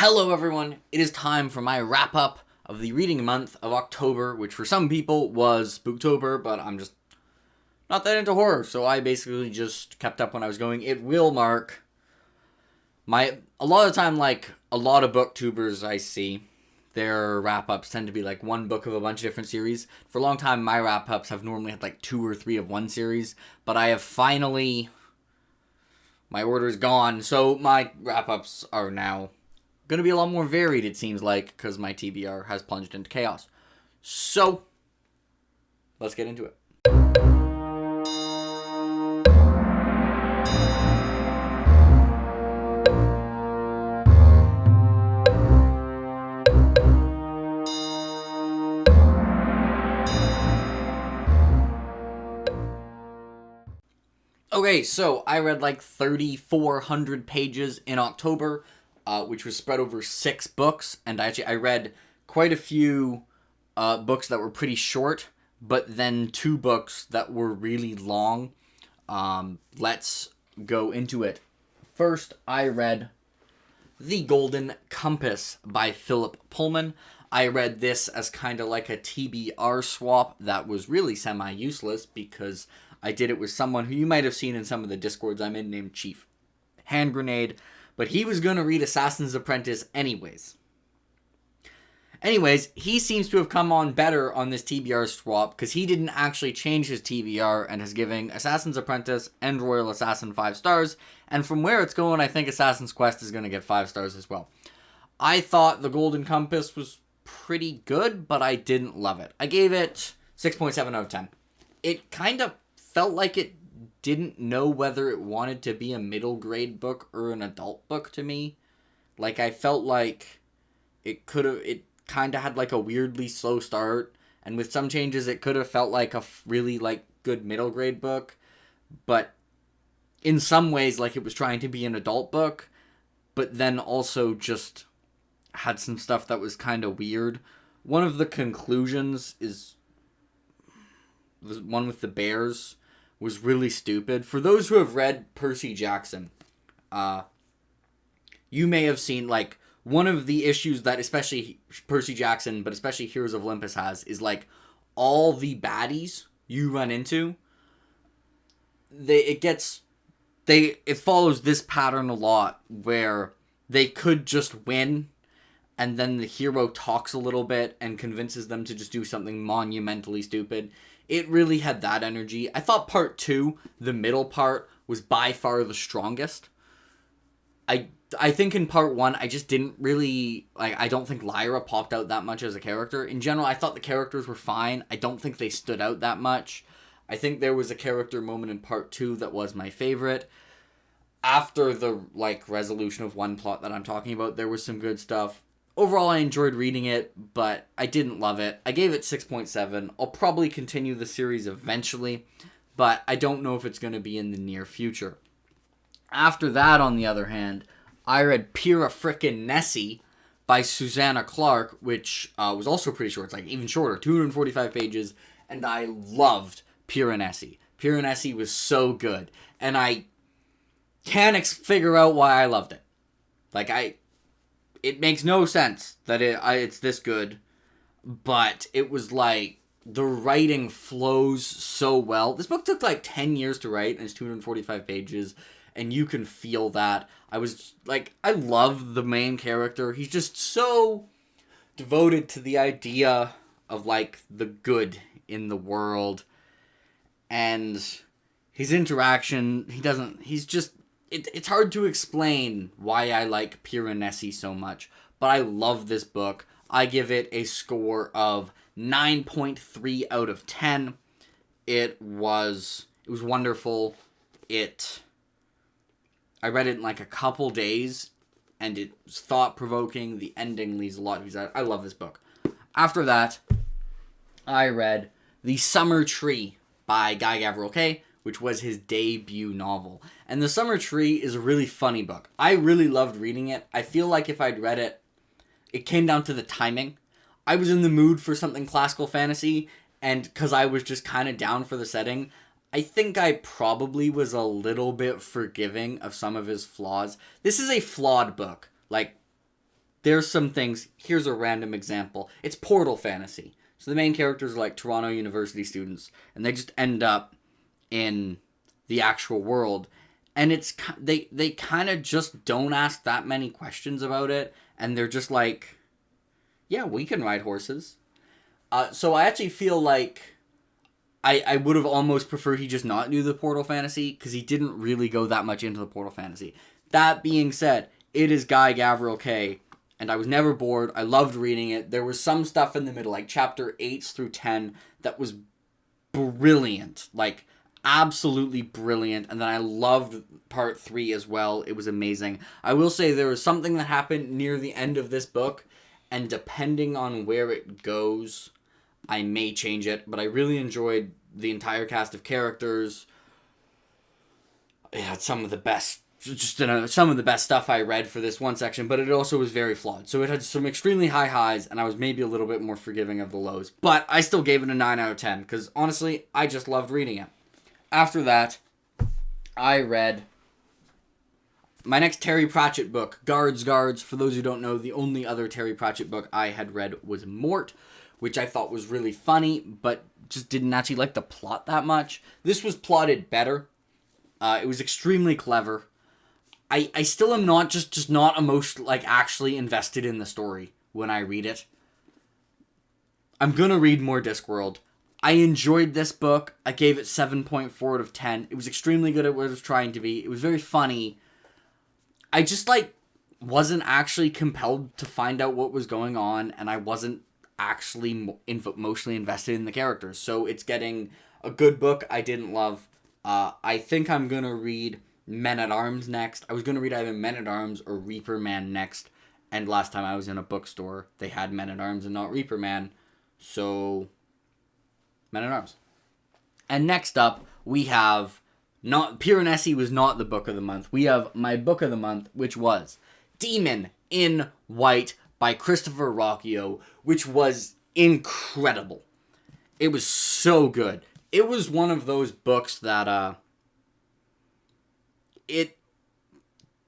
Hello everyone, it is time for my wrap-up of the reading month of October, which for some people was Spooktober, but I'm just not that into horror, so I basically just kept up when I was going. It will mark a lot of time, like a lot of booktubers I see, their wrap-ups tend to be like one book of a bunch of different series. For a long time, my wrap-ups have normally had like 2 or 3 of one series, but I have finally, my order is gone, so my wrap-ups are now going to be a lot more varied, it seems like, because my TBR has plunged into chaos. So, let's get into it. Okay, so I read like 3,400 pages in October, which was spread over 6 books, and I read quite a few books that were pretty short, but then 2 books that were really long. Let's go into it. First, I read The Golden Compass by Philip Pullman. I read this as kind of like a TBR swap that was really semi-useless because I did it with someone who you might have seen in some of the Discords I'm in named Chief Hand Grenade, but he was going to read Assassin's Apprentice anyways. He seems to have come on better on this TBR swap because he didn't actually change his TBR and is giving Assassin's Apprentice and Royal Assassin 5 stars, and from where it's going, I think Assassin's Quest is going to get 5 stars as well. I thought The Golden Compass was pretty good, but I didn't love it. I gave it 6.7 out of 10. It kind of felt like it didn't know whether it wanted to be a middle grade book or an adult book to me. Like, I felt like it kind of had like a weirdly slow start, and with some changes it could have felt like a really like good middle grade book, but in some ways like it was trying to be an adult book, but then also just had some stuff that was kind of weird. One of the conclusions is the one with the bears was really stupid. For those who have read Percy Jackson, you may have seen like one of the issues that especially Percy Jackson, but especially Heroes of Olympus has, is like all the baddies you run into, it follows this pattern a lot where they could just win and then the hero talks a little bit and convinces them to just do something monumentally stupid. It really had that energy. I thought part 2, the middle part, was by far the strongest. I think in part 1, I just didn't really, I don't think Lyra popped out that much as a character. In general, I thought the characters were fine. I don't think they stood out that much. I think there was a character moment in part 2 that was my favorite. After the, resolution of one plot that I'm talking about, there was some good stuff. Overall, I enjoyed reading it, but I didn't love it. I gave it 6.7. I'll probably continue the series eventually, but I don't know if it's going to be in the near future. After that, on the other hand, I read Piradri by Susanna Clarke, which was also pretty short. It's even shorter, 245 pages, and I loved Piradri. Piradri was so good, and I can't figure out why I loved it. It makes no sense that it's this good, but it was the writing flows so well. This book took 10 years to write, and it's 245 pages, and you can feel that. I love the main character. He's just so devoted to the idea of, the good in the world, and his interaction, it's hard to explain why I like Piranesi so much, but I love this book. I give it a score of 9.3 out of 10. It was wonderful. I read it in a couple days, and it was thought-provoking. The ending leaves a lot to be said. I love this book. After that, I read The Summer Tree by Guy Gavriel Kay, which was his debut novel. And The Summer Tree is a really funny book. I really loved reading it. I feel like if I'd read it, it came down to the timing. I was in the mood for something classical fantasy, and because I was just kind of down for the setting, I think I probably was a little bit forgiving of some of his flaws. This is a flawed book. there's some things. Here's a random example. It's portal fantasy. So the main characters are like Toronto University students, and they just end up in the actual world. And they kind of just don't ask that many questions about it, and they're just like, yeah, we can ride horses. So I actually feel like I would have almost preferred he just not do the portal fantasy, because he didn't really go that much into the portal fantasy. That being said, it is Guy Gavriel Kay, and I was never bored. I loved reading it. There was some stuff in the middle, like chapter 8 through 10, that was brilliant. Like, absolutely brilliant. And then I loved part 3 as well. It was amazing. I will say there was something that happened near the end of this book, and depending on where it goes, I may change it. But I really enjoyed the entire cast of characters. It had some of the best stuff I read for this one section, but it also was very flawed. So it had some extremely high highs, and I was maybe a little bit more forgiving of the lows. But I still gave it a 9 out of 10, because honestly, I just loved reading it. After that, I read my next Terry Pratchett book, Guards. For those who don't know, the only other Terry Pratchett book I had read was Mort, which I thought was really funny, but just didn't actually like the plot that much. This was plotted better. It was extremely clever. I still am not just not emotionally, like, actually invested in the story when I read it. I'm gonna read more Discworld. I enjoyed this book. I gave it 7.4 out of 10. It was extremely good at what it was trying to be. It was very funny. I just, like, wasn't actually compelled to find out what was going on, and I wasn't actually emotionally invested in the characters. So it's getting a good book I didn't love. I think I'm gonna read Men-at-Arms next. I was going to read either Men-at-Arms or Reaper Man next. And last time I was in a bookstore, they had Men-at-Arms and not Reaper Man. So, Men-at-Arms. And next up, we have... Piranesi was not the book of the month. We have my book of the month, which was Demon in White by Christopher Rocchio, which was incredible. It was so good. It was one of those books that... it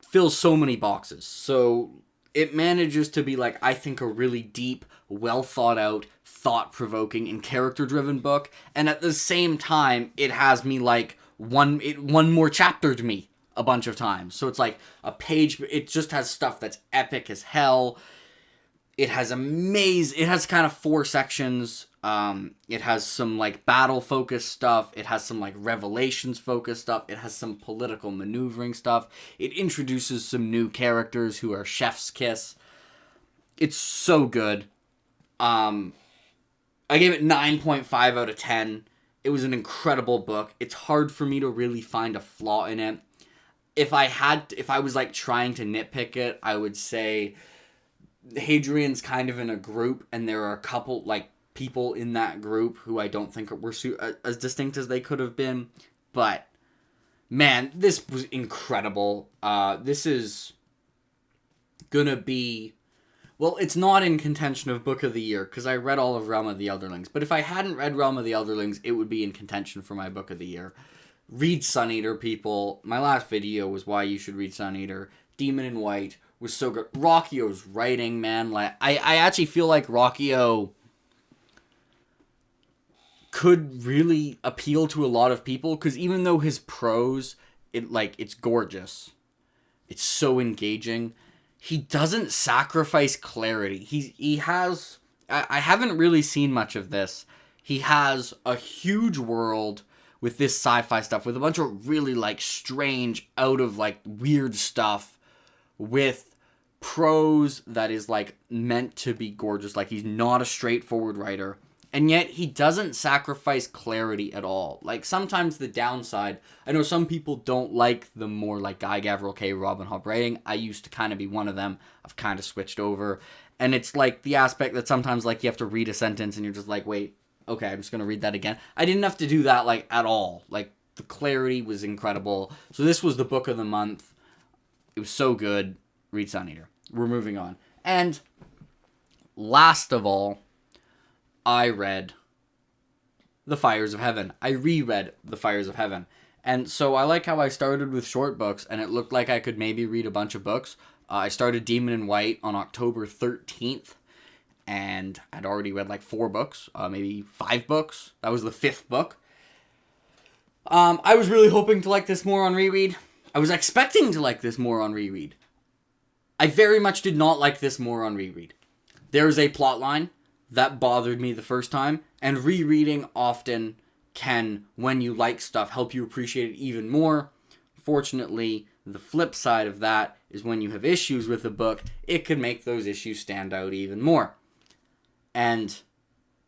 fills so many boxes. So it manages to be, like, I think a really deep, well thought out, thought provoking, and character driven book. And at the same time, it has me like one more chaptered me a bunch of times. So it's like a page. It just has stuff that's epic as hell. It has kind of 4 sections. It has some, like, battle-focused stuff. It has some, like, revelations-focused stuff. It has some political maneuvering stuff. It introduces some new characters who are chef's kiss. It's so good. I gave it 9.5 out of 10. It was an incredible book. It's hard for me to really find a flaw in it. If I was, like, trying to nitpick it, I would say Hadrian's kind of in a group, and there are a couple, like, people in that group who I don't think were as distinct as they could have been. But, man, this was incredible. This is gonna be... Well, it's not in contention of Book of the Year, because I read all of Realm of the Elderlings. But if I hadn't read Realm of the Elderlings, it would be in contention for my Book of the Year. Read Sun Eater, people. My last video was why you should read Sun Eater. Demon in White was so good. Rocchio's writing, man. Like, I actually feel like Rocchio could really appeal to a lot of people, because even though his prose, it's gorgeous, it's so engaging, he doesn't sacrifice clarity. He has... I haven't really seen much of this. He has a huge world with this sci-fi stuff, with a bunch of really, like, strange, out of, like, weird stuff, with prose that is, like, meant to be gorgeous. Like, he's not a straightforward writer. And yet, he doesn't sacrifice clarity at all. Like, sometimes the downside... I know some people don't like the more, like, Guy Gavriel Kay, Robin Hobb writing. I used to kind of be one of them. I've kind of switched over. And it's, like, the aspect that sometimes, like, you have to read a sentence and you're just like, wait, okay, I'm just going to read that again. I didn't have to do that, like, at all. Like, the clarity was incredible. So this was the book of the month. It was so good. Read Sun Eater. We're moving on. And last of all, I read The Fires of Heaven. I reread The Fires of Heaven. And so I like how I started with short books, and it looked like I could maybe read a bunch of books. I started Demon in White on October 13th, and I'd already read like 4 books, maybe 5 books. That was the 5th book. I was really hoping to like this more on reread. I was expecting to like this more on reread. I very much did not like this more on reread. There's a plot line that bothered me the first time, and rereading often can, when you like stuff, help you appreciate it even more. Fortunately, the flip side of that is when you have issues with a book, it can make those issues stand out even more. And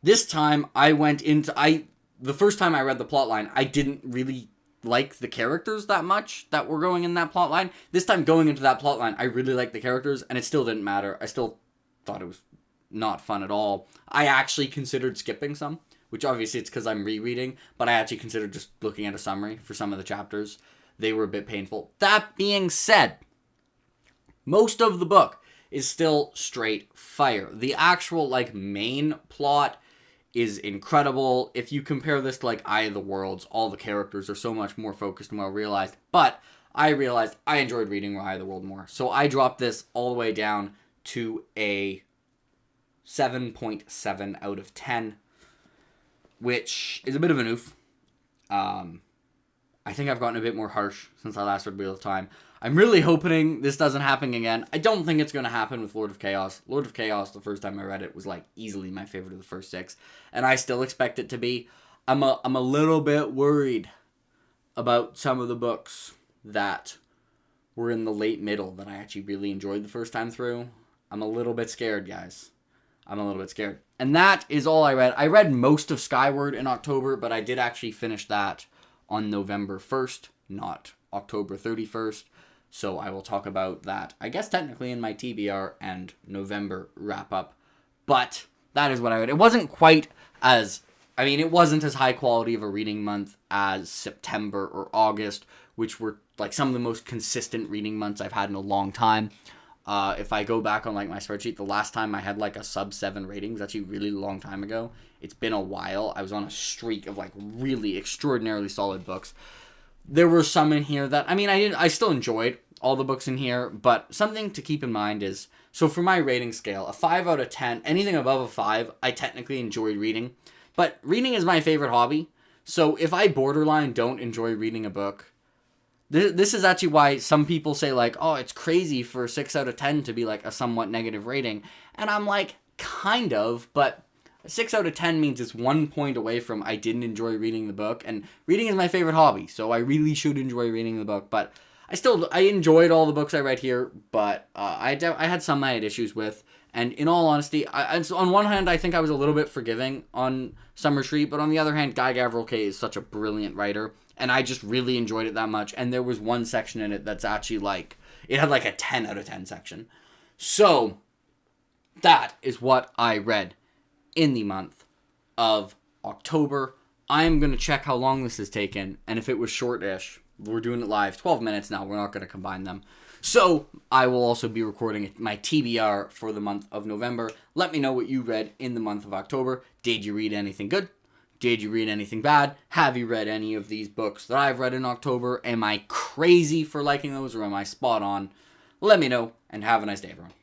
this time, the first time I read the plotline, I didn't really like the characters that much that were going in that plotline. This time, going into that plotline, I really liked the characters, and it still didn't matter. I still thought it was not fun at all. I actually considered skipping some, which obviously it's because I'm rereading, but I actually considered just looking at a summary for some of the chapters. They were a bit painful. That being said, most of the book is still straight fire. The actual, main plot is incredible. If you compare this to, Eye of the Worlds, all the characters are so much more focused and well realized. But I realized I enjoyed reading Eye of the World more. So I dropped this all the way down to a 7.7 out of 10, which is a bit of an oof. I think I've gotten a bit more harsh since I last read Wheel of Time. I'm really hoping this doesn't happen again. I don't think it's going to happen with Lord of Chaos. Lord of Chaos, the first time I read it, was easily my favorite of the first 6, and I still expect it to be. I'm a little bit worried about some of the books that were in the late middle that I actually really enjoyed the first time through. I'm a little bit scared, guys. I'm a little bit scared. And that is all I read. I read most of Skyward in October, but I did actually finish that on November 1st, not October 31st. So I will talk about that, I guess technically in my TBR and November wrap-up. But that is what I read. It wasn't quite as... it wasn't as high quality of a reading month as September or August, which were some of the most consistent reading months I've had in a long time. If I go back on my spreadsheet, the last time I had a sub 7 rating was actually a really long time ago. It's been a while. I was on a streak of really extraordinarily solid books. There were some in here that I still enjoyed all the books in here, but something to keep in mind is, so for my rating scale, a 5 out of 10, anything above a 5, I technically enjoyed reading. But reading is my favorite hobby. So if I borderline don't enjoy reading a book, this is actually why some people say oh, it's crazy for 6 out of 10 to be a somewhat negative rating. And I'm kind of, but 6 out of 10 means it's 1 point away from I didn't enjoy reading the book. And reading is my favorite hobby, so I really should enjoy reading the book. But I enjoyed all the books I read here, but I had some I had issues with. And in all honesty, on one hand, I think I was a little bit forgiving on Summer Street, but on the other hand, Guy Gavriel Kay is such a brilliant writer, and I just really enjoyed it that much. And there was one section in it that's actually it had a 10 out of 10 section. So that is what I read in the month of October. I'm going to check how long this has taken, and if it was short-ish, we're doing it live, 12 minutes now, we're not going to combine them. So, I will also be recording my TBR for the month of November. Let me know what you read in the month of October. Did you read anything good? Did you read anything bad? Have you read any of these books that I've read in October? Am I crazy for liking those, or am I spot on? Let me know, and have a nice day, everyone.